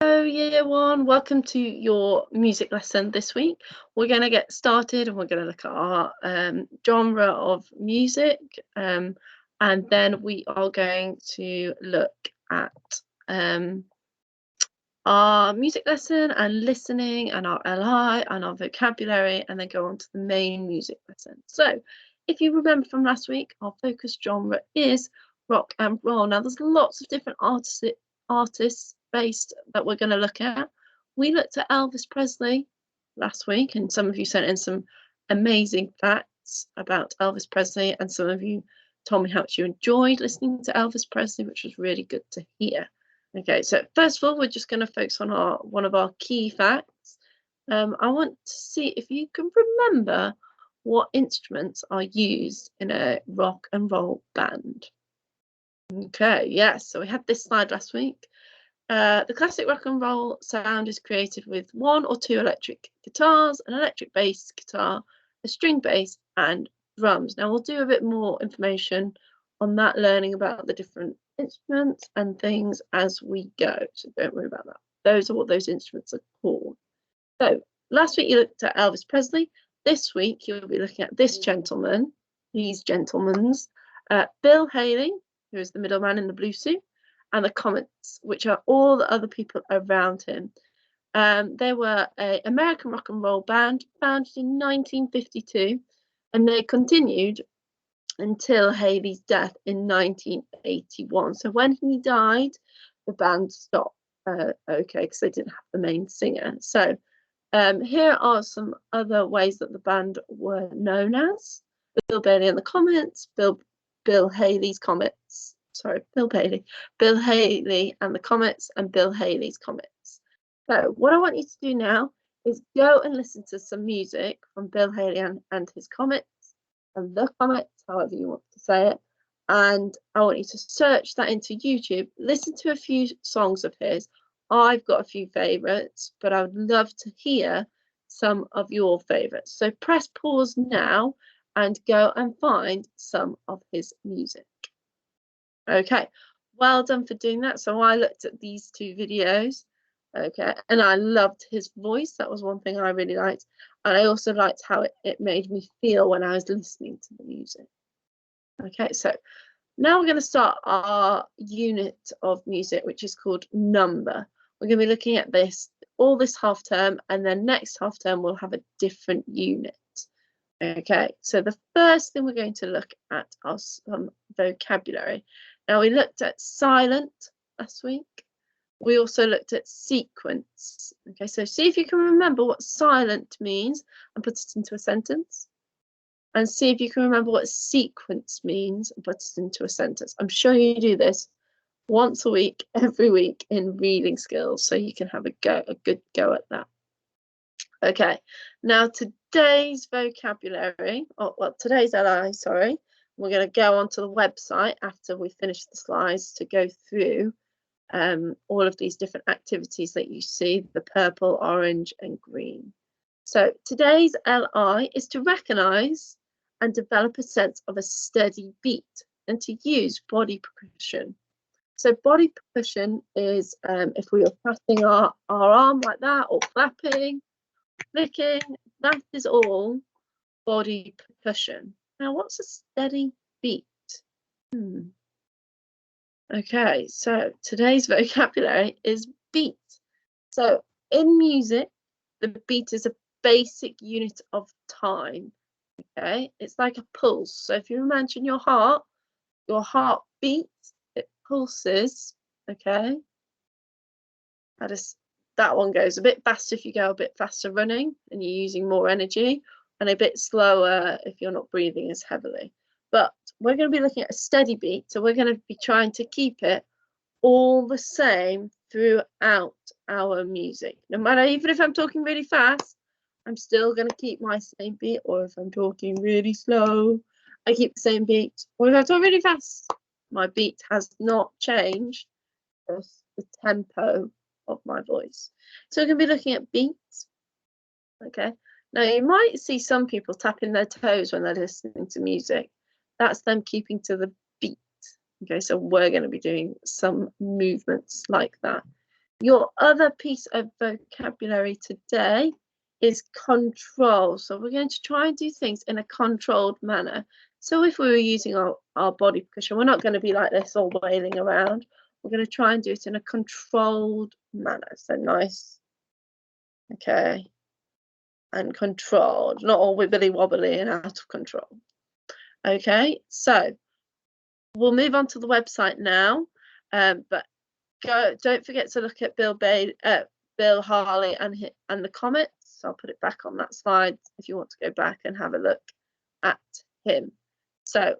Hello, year one. Welcome to your music lesson this week. We're going to get started and we're going to look at our genre of music, and then we are going to look at our music lesson and listening and our LI and our vocabulary, and then go on to the main music lesson. So if you remember from last week, our focus genre is rock and roll. Now there's lots of different artists based that we're going to look at. We looked at Elvis Presley last week, and some of you sent in some amazing facts about Elvis Presley, and some of you told me how much you enjoyed listening to Elvis Presley, which was really good to hear. Okay, so first of all, we're just going to focus on one of our key facts. I want to see if you can remember what instruments are used in a rock and roll band. Okay, yes, so we had this slide last week. The classic rock and roll sound is created with 1 or 2 electric guitars, an electric bass guitar, a string bass, and drums. Now we'll do a bit more information on that, learning about the different instruments and things as we go, so don't worry about that. Those are what those instruments are called. So last week you looked at Elvis Presley. This week you'll be looking at this gentleman, these gentlemen's, Bill Haley, who is the middleman in the blue suit, and the Comets, which are all the other people around him. They were an American rock and roll band founded in 1952, and they continued until Haley's death in 1981. So when he died, the band stopped, because they didn't have the main singer. So here are some other ways that the band were known as: Bill Bailey and the Comets, Bill Haley's Comets. Sorry, Bill Haley and the Comets, and Bill Haley's Comets. So what I want you to do now is go and listen to some music from Bill Haley and his Comets, and the Comets, however you want to say it. And I want you to search that into YouTube, listen to a few songs of his. I've got a few favourites, but I would love to hear some of your favourites. So press pause now and go and find some of his music. Okay, well done for doing that. So I looked at these 2 videos, okay, and I loved his voice. That was one thing I really liked. And I also liked how it made me feel when I was listening to the music. Okay, so now we're going to start our unit of music, which is called number. We're going to be looking at this all this half term, and then next half term we'll have a different unit. Okay, so the first thing we're going to look at are some vocabulary. Now we looked at silent last week. We also looked at sequence. Okay, so see if you can remember what silent means and put it into a sentence. And see if you can remember what sequence means and put it into a sentence. I'm sure you do this once a week, every week in reading skills, so you can have a good go at that. Okay, now today's vocabulary, today's LI, sorry. We're going to go onto the website after we finish the slides to go through all of these different activities that you see, the purple, orange, and green. So today's LI is to recognise and develop a sense of a steady beat, and to use body percussion. So body percussion is if we are passing our arm like that, or clapping, flicking, that is all body percussion. Now, what's a steady beat? Okay, so today's vocabulary is beat. So in music, the beat is a basic unit of time. Okay, it's like a pulse. So if you imagine your heart beats, it pulses. Okay, that one goes a bit faster if you go a bit faster running and you're using more energy, and a bit slower if you're not breathing as heavily. But we're going to be looking at a steady beat, so we're going to be trying to keep it all the same throughout our music. No matter, even if I'm talking really fast, I'm still going to keep my same beat, or if I'm talking really slow, I keep the same beat. Or if I talk really fast, my beat has not changed, just the tempo of my voice. So we're going to be looking at beats. Okay, now you might see some people tapping their toes when they're listening to music. That's them keeping to the beat. Okay, so we're going to be doing some movements like that. Your other piece of vocabulary today is control. So we're going to try and do things in a controlled manner. So if we were using our body percussion, we're not going to be like this all wailing around. We're going to try and do it in a controlled manner. So nice, okay, and controlled, not all wibbly wobbly and out of control. Okay, so we'll move on to the website now, but don't forget to look at Bill Harley and the comments. I'll put it back on that slide if you want to go back and have a look at him. So